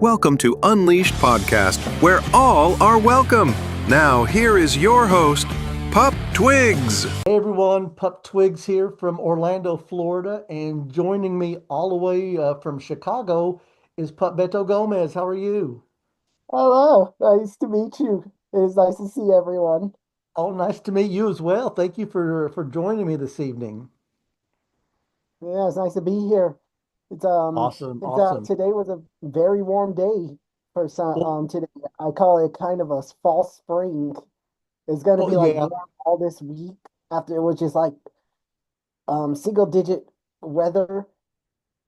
Welcome to Unleashed Podcast, where all are welcome. Now, here is your host, Pup Twigs. Hey everyone, Pup Twigs here from Orlando, Florida, and joining me all the way from Chicago is Pup Beto Gomez. How are you? Hello, nice to meet you. It is nice to see everyone. Oh, nice to meet you as well. Thank you for joining me this evening. Yeah, it's nice to be here. It's Awesome, awesome. today was a very warm day for some Well, today. I call it kind of a fall spring. It's gonna well, be like yeah. warm all this week after it was just like single digit weather,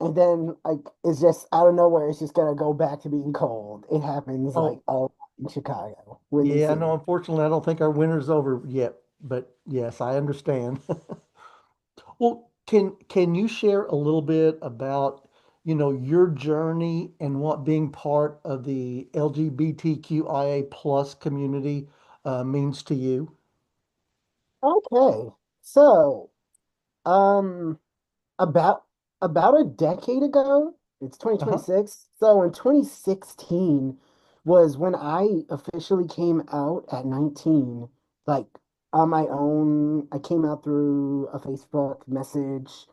and then like it's just out of nowhere it's just gonna go back to being cold. It happens like Oh, all in Chicago, Windy yeah. No, City. unfortunately, I don't think our winter's over yet, but yes, I understand. Well, can you share a little bit about, your journey and what being part of the LGBTQIA plus community means to you? Okay, so um. About about a decade ago, it's Uh-huh. 2026. So in 2016 was when I officially came out at 19, like on my own. I came out through a Facebook message,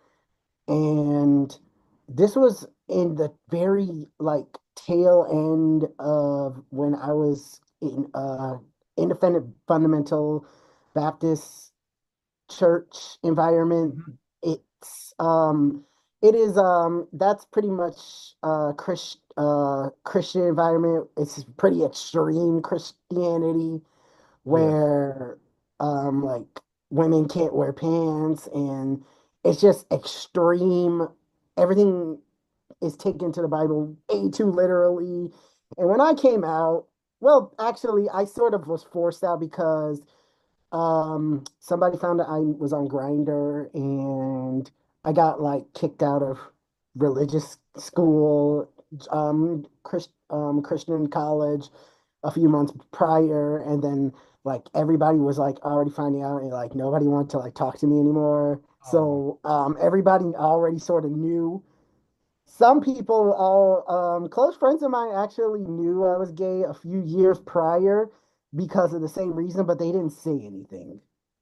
and this was in the very like tail end of when I was in independent fundamental Baptist church environment. Mhm. It is that's pretty much Christian environment. It's pretty extreme Christianity Yes. where like women can't wear pants, and it's just extreme. Everything is taken to the Bible way too literally. And when I came out, well, actually I sort of was forced out because somebody found that I was on Grinder, and I got like kicked out of religious school, Christian college a few months prior, and then like everybody was like already finding out, and like nobody wanted to like talk to me anymore. Oh. So everybody already sort of knew. Some people, close friends of mine actually knew I was gay a few years prior because of the same reason, but they didn't say anything.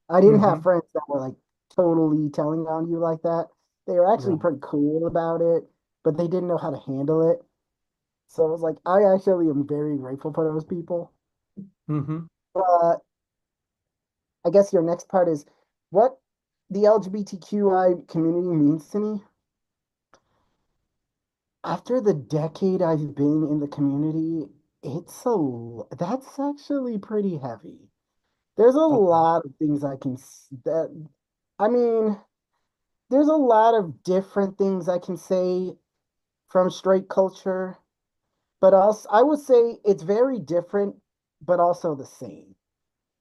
I didn't have Hmm. friends that were like totally telling on you like that. They were actually Right. pretty cool about it, but they didn't know how to handle it. So it was like, I actually am very grateful for those people. Hmm. But I guess your next part is what the LGBTQI community means to me. After the decade I've been in the community, that's actually pretty heavy. There's a Okay. lot of things I can that I mean, there's a lot of different things I can say from straight culture, but also I would say it's very different, but also the same.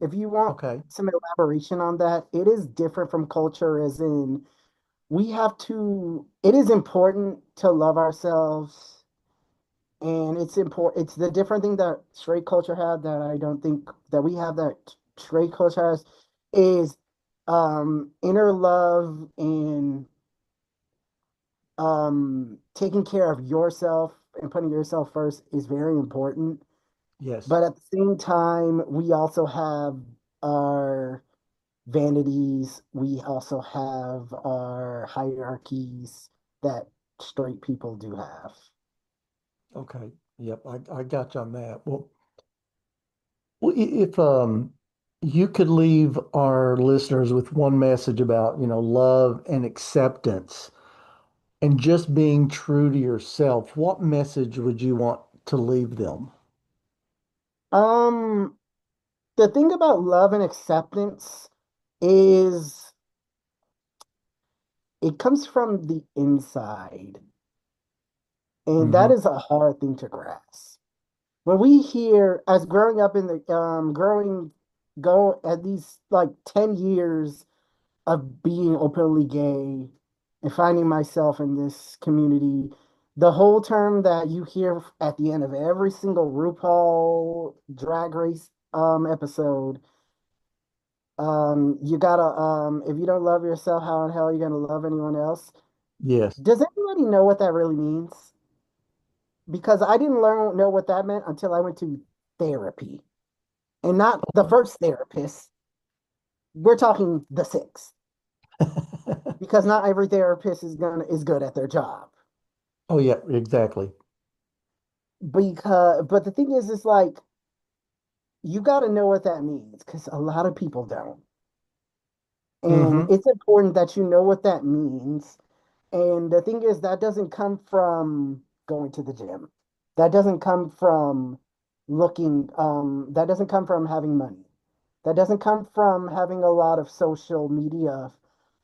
If you want Okay. some elaboration on that, it is different from culture, as in it is important to love ourselves. And it's important. It's the different thing that straight culture had that I don't think that we have that straight culture has is inner love and taking care of yourself and putting yourself first is very important. Yes. But at the same time, we also have our vanities. We also have our hierarchies that straight people do have. Okay. Yep. I got you on that. Well, if you could leave our listeners with one message about, love and acceptance and just being true to yourself, what message would you want to leave them? Um, the thing about love and acceptance is it comes from the inside, and that Hmm. is a hard thing to grasp. When we hear, as growing up in the go at least like 10 years of being openly gay and finding myself in this community, the whole term that you hear at the end of every single RuPaul Drag Race episode, you gotta if you don't love yourself, how in hell are you gonna love anyone else? Yes. Does anybody know what that really means? because I didn't learn know what that meant until I went to therapy. And not the first therapist. We're talking the sixth. Because not every therapist is good at their job. Oh yeah, exactly. But the thing is like you got to know what that means because a lot of people don't. And Mm-hmm. it's important that you know what that means. And the thing is, that doesn't come from going to the gym. That doesn't come from that doesn't come from having money. That doesn't come from having a lot of social media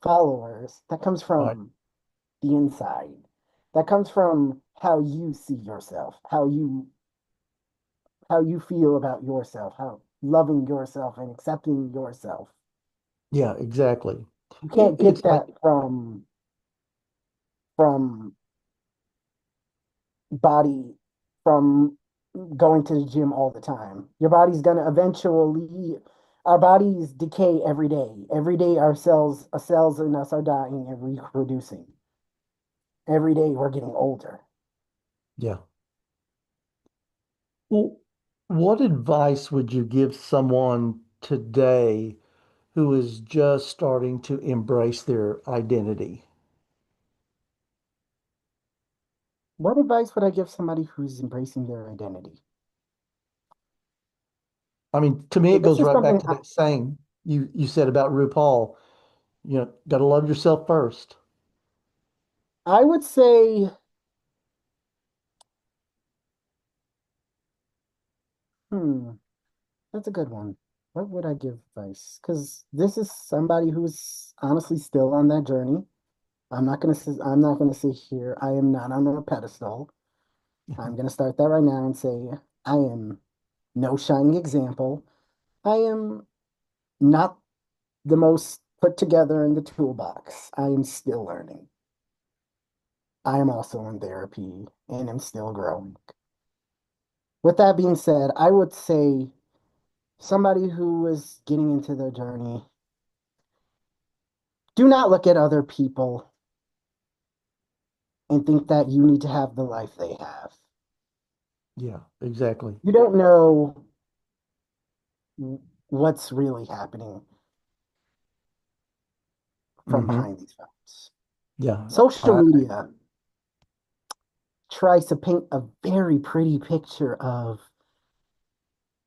followers. That comes Right. from the inside. That comes from how you see yourself, how you feel about yourself, how loving yourself and accepting yourself. Yeah, exactly. You can't get It's like, that from body from going to the gym all the time. Your body's gonna eventually our bodies decay every day. Every day our cells in us are dying and reproducing. Every day we're getting older. yeah. Well, what advice would you give someone today who is just starting to embrace their identity? What advice would I give somebody who's embracing their identity? I mean, to me, it This goes is right back something to that saying you said about RuPaul. Got to love yourself first. I would say, hmm, that's a good one. What would I give advice? Because this is somebody who's honestly still on that journey. I'm not gonna sit here. I am not on a pedestal. I'm gonna start that right now and say I am no shining example. I am not the most put together in the toolbox. I am still learning. I am also in therapy and am still growing. With that being said, I would say somebody who is getting into their journey, do not look at other people and think that you need to have the life they have. Yeah, exactly. You don't know what's really happening from Hmm. behind these phones. Yeah, Social I, media tries to paint a very pretty picture of,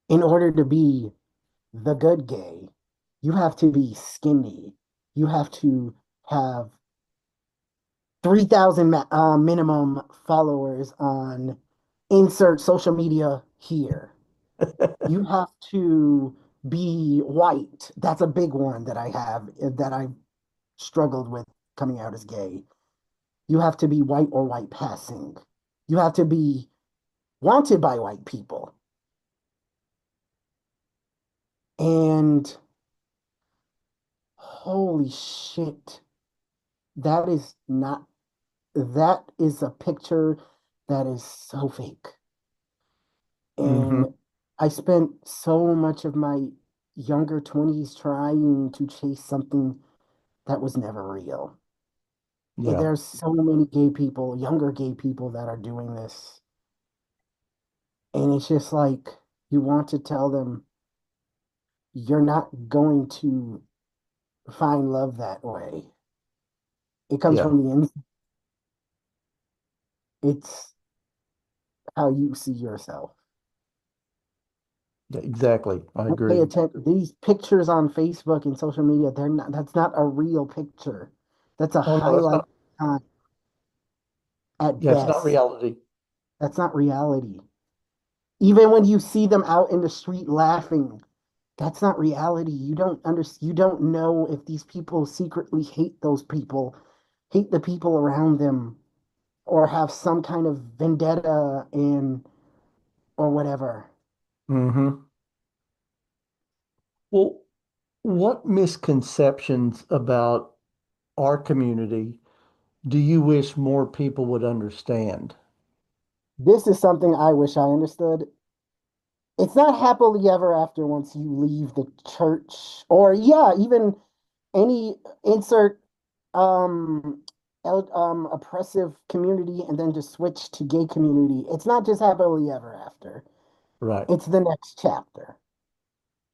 in order to be the good gay, you have to be skinny. You have to have 3,000 minimum followers on insert social media here. You have to be white. That's a big one that I have that I've struggled with coming out as gay. You have to be white or white passing. You have to be wanted by white people. And holy shit, that is not, that is a picture that is so fake. hmm And I spent so much of my younger 20s trying to chase something that was never real. And Yeah, there's so many gay people, younger gay people that are doing this. And it's just like you want to tell them you're not going to find love that way. It comes yeah, from the inside. It's how you see yourself. yeah, exactly. I Don't pay agree. attention. These pictures on Facebook and social media, they're not, that's not a real picture. That's a Oh no, that's highlight not. at Yeah, it's not best. reality. That's not reality. Even when you see them out in the street laughing, that's not reality. You don't know if these people secretly hate those people, hate the people around them, or have some kind of vendetta and or whatever. Hmm. Well, what misconceptions about our community do you wish more people would understand? This is something I wish I understood. It's not happily ever after once you leave the church or yeah, even any insert um oppressive community and then just switch to gay community. It's not just happily ever after. Right. It's the next chapter.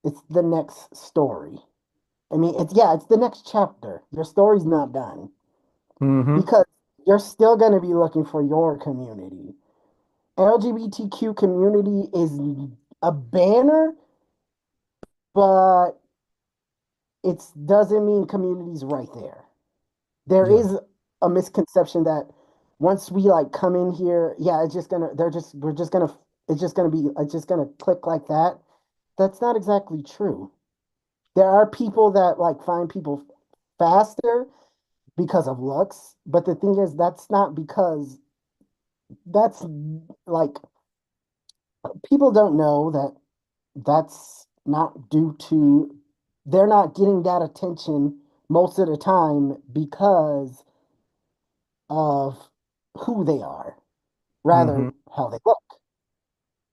It's the next story. I mean, it's the next chapter. Your story's not done Mm-hmm. because you're still going to be looking for your community. LGBTQ community is a banner, but it doesn't mean community's right there. There Yeah. is a misconception that once we like come in here, yeah, it's just gonna click like that. That's not exactly true. There are people that like find people faster because of looks, but the thing is that's not because that's like people don't know that that's not due to they're not getting that attention most of the time because of who they are, rather Mm-hmm. how they look.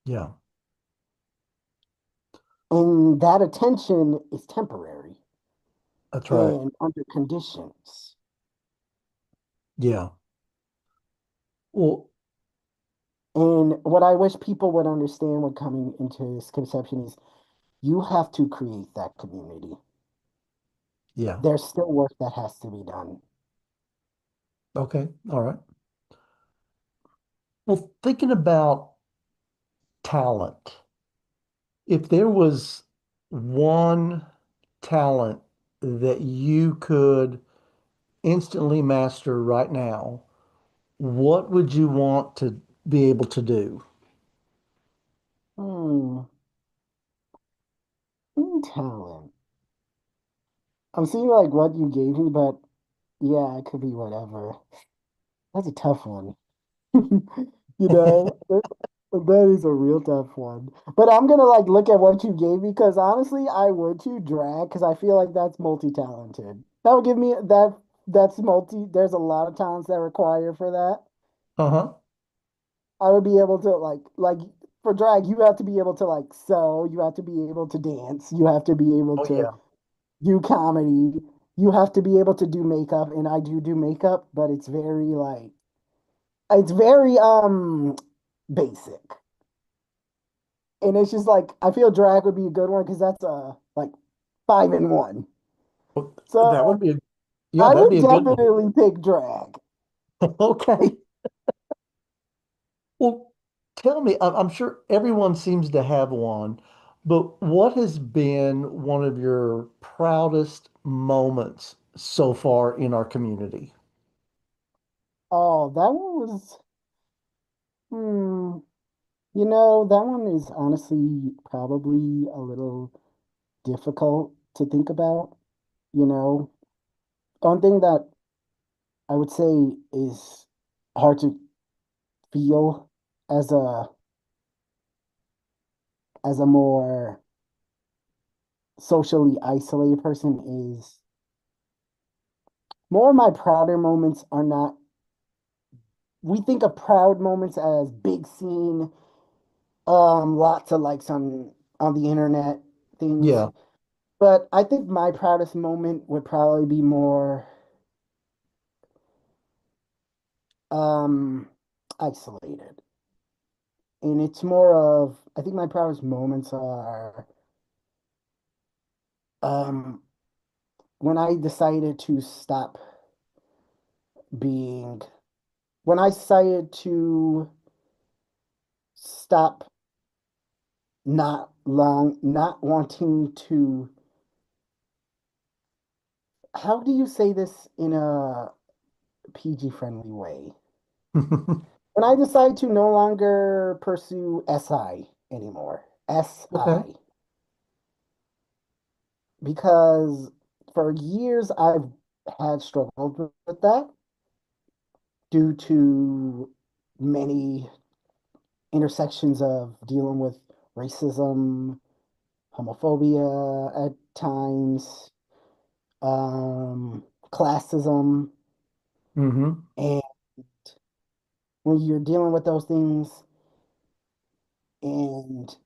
Yeah. And that attention is temporary That's right. and under conditions. Yeah. Well, And what I wish people would understand when coming into this conception is you have to create that community. yeah. There's still work that has to be done. Okay. All right. Well, thinking about talent, if there was one talent that you could instantly master right now, what would you want to be able to do? Hmm. Talent. I'm seeing like what you gave me, but yeah, it could be whatever. That's a tough one. That is a real tough one. But I'm gonna like look at what you gave me because honestly, I would too drag because I feel like that's multi-talented. That would give me that's multi. There's a lot of talents that require for that. Uh-huh. I would be able to like for drag, you have to be able to like sew, you have to be able to dance, you have to be able Oh to yeah. do comedy, you have to be able to do makeup, and I do makeup, but it's very basic. And it's just like I feel drag would be a good one because that's like 5 in 1. Well, So that would be a yeah, I that'd be would a good one. definitely pick drag. Okay. Well, tell me, I'm sure everyone seems to have one, but what has been one of your proudest moments so far in our community? Oh, that one was hmm. That one is honestly probably a little difficult to think about. You know, one thing that I would say is hard to feel as a more socially isolated person is more of my prouder moments are not we think of proud moments as big scene, lots of likes on the internet things. Yeah. But I think my proudest moment would probably be more um isolated. And it's more of I think my proudest moments are um when I decided to stop being when I decided to stop not wanting to how do you say this in a PG friendly way? When I decided to no longer pursue SI anymore, Okay. SI, because for years I've had struggled with that due to many intersections of dealing with racism, homophobia at times, classism, Hmm. and when you're dealing with those things and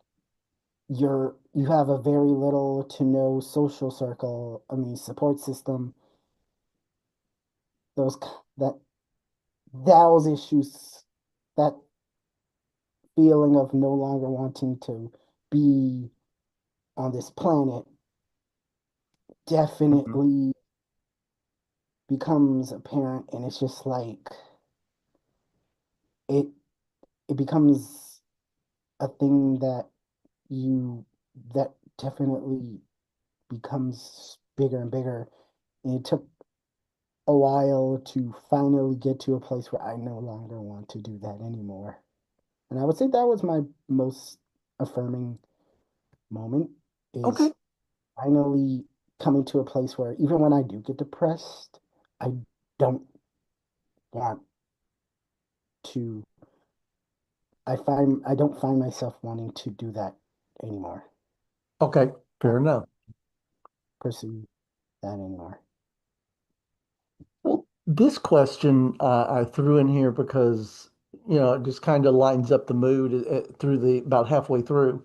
you have a very little to no social circle, I mean support system, those that those issues, that feeling of no longer wanting to be on this planet Mhm. definitely becomes apparent, and it's just like it it becomes a thing you that definitely becomes bigger and bigger. And it took a while to finally get to a place where I no longer want to do that anymore. And I would say that was my most affirming moment, Okay. is finally coming to a place where even when I do get depressed, I don't want to I don't find myself wanting to do that anymore. Okay. I Fair enough. pursue that anymore. Well, this question I threw in here because, it just kind of lines up the mood through the about halfway through.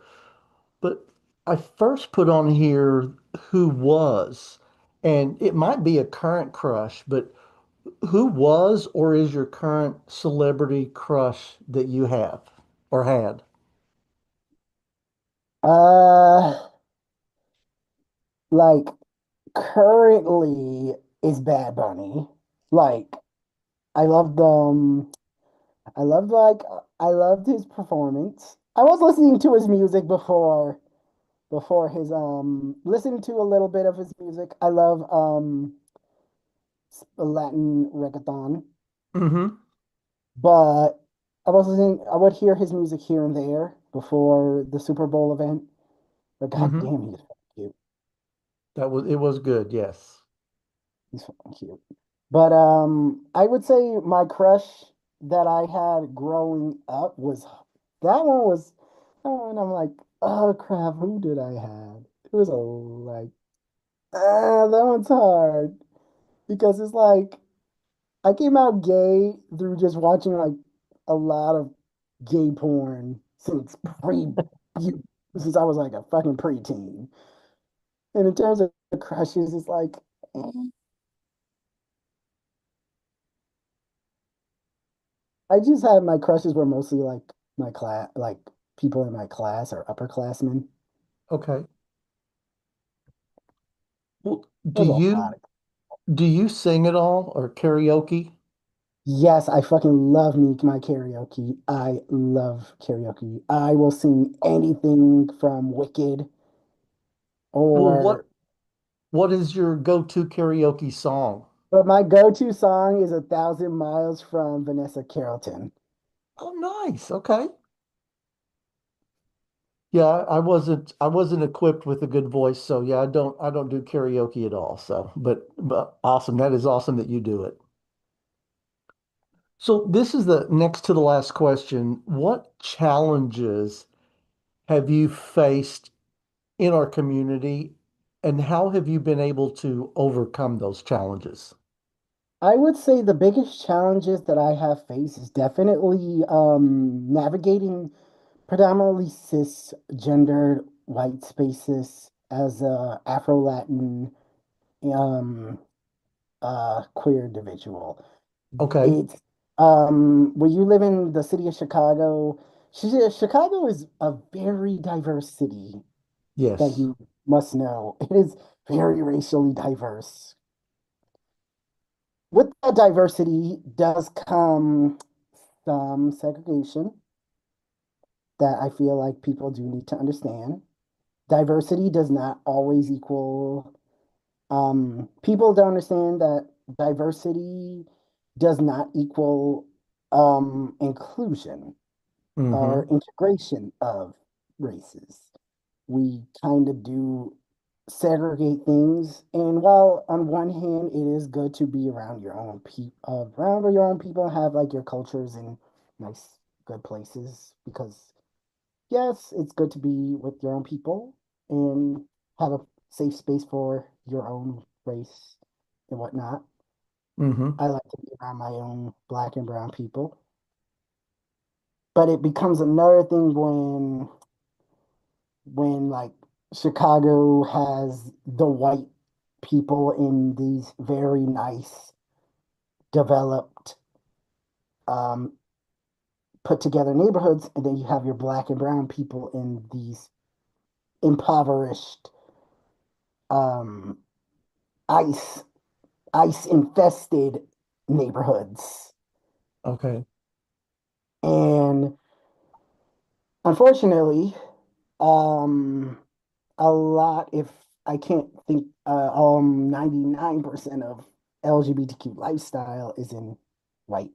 But I first put on here who was, and it might be a current crush, but who was or is your current celebrity crush that you have or had? Uh, like currently is Bad Bunny. Like I loved I loved like I loved his performance. I was listening to his music before his listening to a little bit of his music. I love Latin reggaeton, Mm-hmm. but I would hear his music here and there before the Super Bowl event. But god Mm-hmm. damn, he's fucking cute. It was good, yes. He's fucking cute. But I would say my crush that I had growing up was that one was that one. I'm like, oh crap, who did I have? It was a like that one's hard because it's like I came out gay through just watching like a lot of gay porn since I was like a fucking preteen. And in terms of crushes, it's like I just had my crushes were mostly like my class, like people in my class or upperclassmen. Okay. Well, There's a lot of do you sing at all or karaoke? yes, I fucking love me my karaoke. I love karaoke. I will sing anything from Wicked Well, or what is your go-to karaoke song? but my go-to song is 1,000 Miles from Vanessa Carlton. Oh, nice. Okay. Yeah, I wasn't equipped with a good voice, so yeah, I don't do karaoke at all. So, but awesome. That is awesome that you do it. So this is the next to the last question. What challenges have you faced in our community, and how have you been able to overcome those challenges? I would say the biggest challenges that I have faced is definitely navigating predominantly cisgendered white spaces as a Afro-Latin um, queer individual. Okay. It's when you live in the city of Chicago, Chicago is a very diverse city that Yes. you must know. It is very racially diverse. With that diversity does come some segregation that I feel like people do need to understand. Diversity does not always equal, people don't understand that diversity does not equal inclusion or Mm-hmm. integration of races. We kind of do segregate things. And while on one hand it is good to be around your own people, around your own people, have like your cultures in nice, good places, because yes, it's good to be with your own people and have a safe space for your own race and whatnot. Mm-hmm. I like to be around my own black and brown people. But it becomes another thing when like Chicago has the white people in these very nice developed, um, put together neighborhoods, and then you have your black and brown people in these impoverished, um, ice ice infested neighborhoods. Okay. And unfortunately, um, a lot, if I can't think, 99% of LGBTQ lifestyle is in white,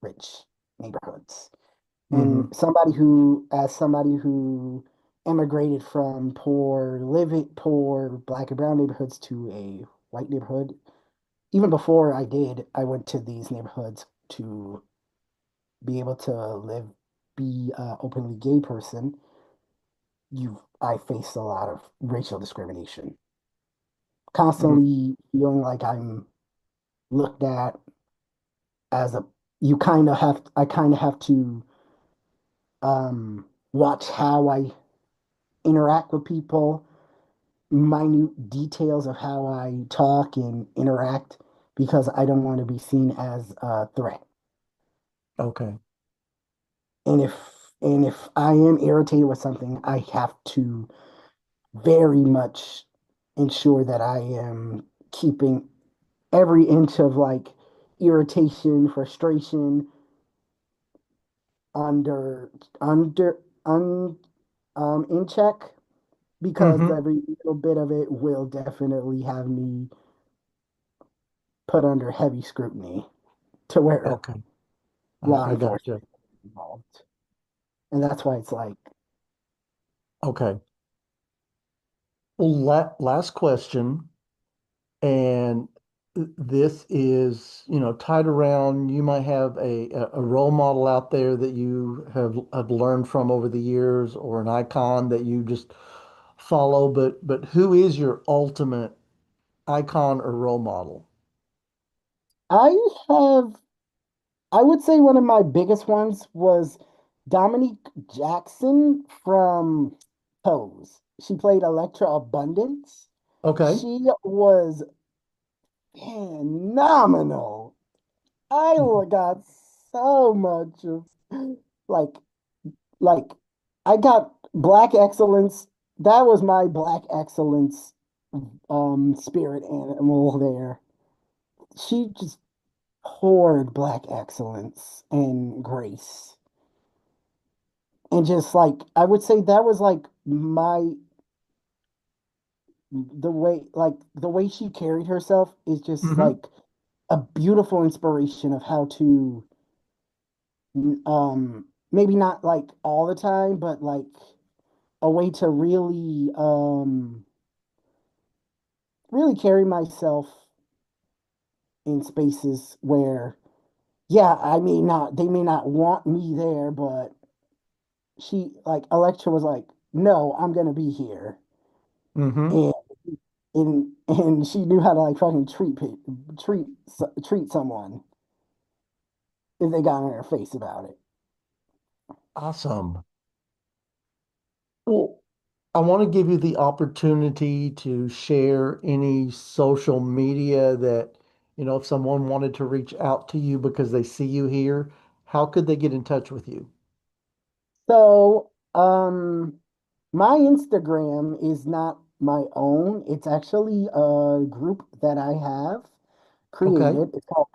rich neighborhoods. And Mm-hmm. as somebody who immigrated from poor black and brown neighborhoods to a white neighborhood, even before I did, I went to these neighborhoods to be able to be an openly gay person. I faced a lot of racial discrimination, Mm-hmm. constantly feeling like I'm looked at as a, I kind of have to, watch how I interact with people, minute details of how I talk and interact, because I don't want to be seen as a threat. Okay. And if I am irritated with something, I have to very much ensure that I am keeping every inch of like irritation, frustration under under un in check, because Mm-hmm. every little bit of it will definitely have me put under heavy scrutiny to where Okay. law I got you. enforcement is involved. And that's why it's like, Okay. Well, last question, and this is, tied around. You might have a role model out there that you have learned from over the years, or an icon that you just follow. But who is your ultimate icon or role model? I have I would say one of my biggest ones was Dominique Jackson from Pose. She played Electra Abundance. Okay. She was phenomenal. I Mhm. got so much of like like I got Black Excellence. That was my Black Excellence spirit animal there. She just poured Black excellence and grace. And just like I would say that was like the way she carried herself is just Hmm. like a beautiful inspiration of how to, maybe not like all the time, but like a way to really carry myself in spaces where, yeah, they may not want me there, but Electra was like, no, I'm gonna be here. Hmm. And and she knew how to like fucking treat someone if they got on her face about it. Awesome. Well, I want to give you the opportunity to share any social media that, if someone wanted to reach out to you because they see you here, how could they get in touch with you? So, my Instagram is not my own. It's actually a group that I have Okay. created. It's called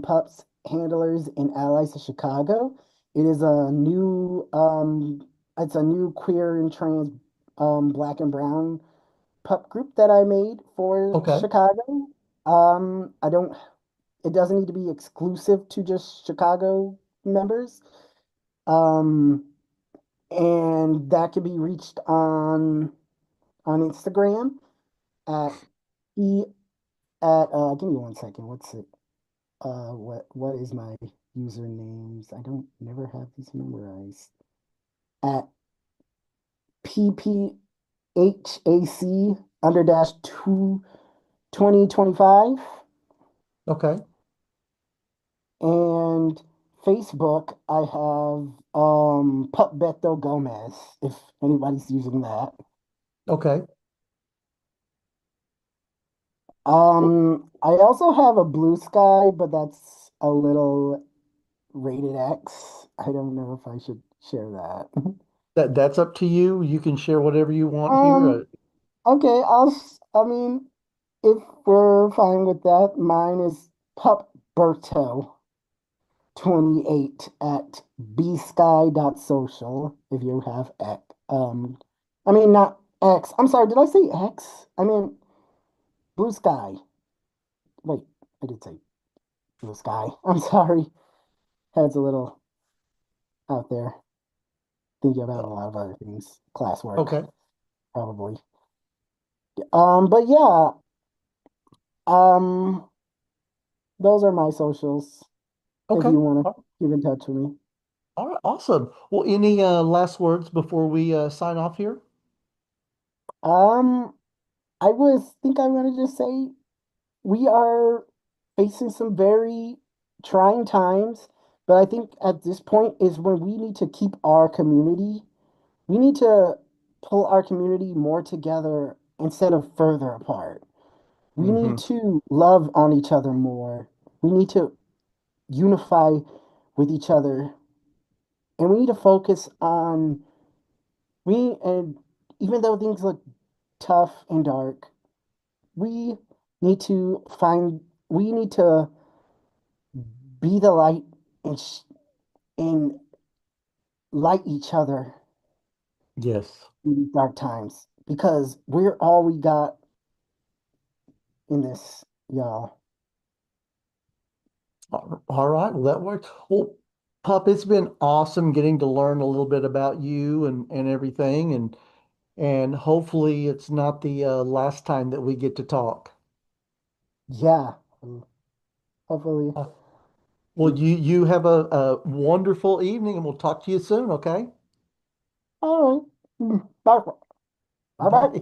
Pups, Handlers, and Allies of Chicago. It is it's a new queer and trans, black and brown pup group that I made for Okay. Chicago. I don't, it doesn't need to be exclusive to just Chicago members. Um, and that can be reached on Instagram at e give me one second. What's it? What is my usernames? I don't never have these memorized. At PPHAC under dash 2025. Okay. And Facebook, I have Pup Beto Gomez, if anybody's using that. Okay. I also have a blue sky, but that's a little rated X. I don't know if I should share that. That's up to you. You can share whatever you want here. Um, okay, I mean, if we're fine with that, mine is Pup Berto 28 at bsky.social if you have X. I mean, not X. I'm sorry, did I say X? I mean, Blue Sky. Wait, I did say Blue Sky. I'm sorry. Head's a little out there. Thinking about a lot of other things. Classwork, Okay. probably. But yeah, um, those are my socials if Okay. you want to All keep in touch with me. all right. Awesome. Well, any last words before we sign off here? Um, think I want to just say we are facing some very trying times, but I think at this point is when we need to keep our community. We need to pull our community more together instead of further apart. We need Hmm. to love on each other more. We need to unify with each other, and we need to focus on we and even though things look tough and dark, we need to find we need to be the light and light each other Yes. in these dark times because we're all we got in this, y'all. All right. Well, that works. Well, Pup, it's been awesome getting to learn a little bit about you and everything, and hopefully it's not the last time that we get to talk. Yeah. Hopefully. Uh, well, you have a wonderful evening, and we'll talk to you soon. Okay. All right. Bye. Bye bye. Bye.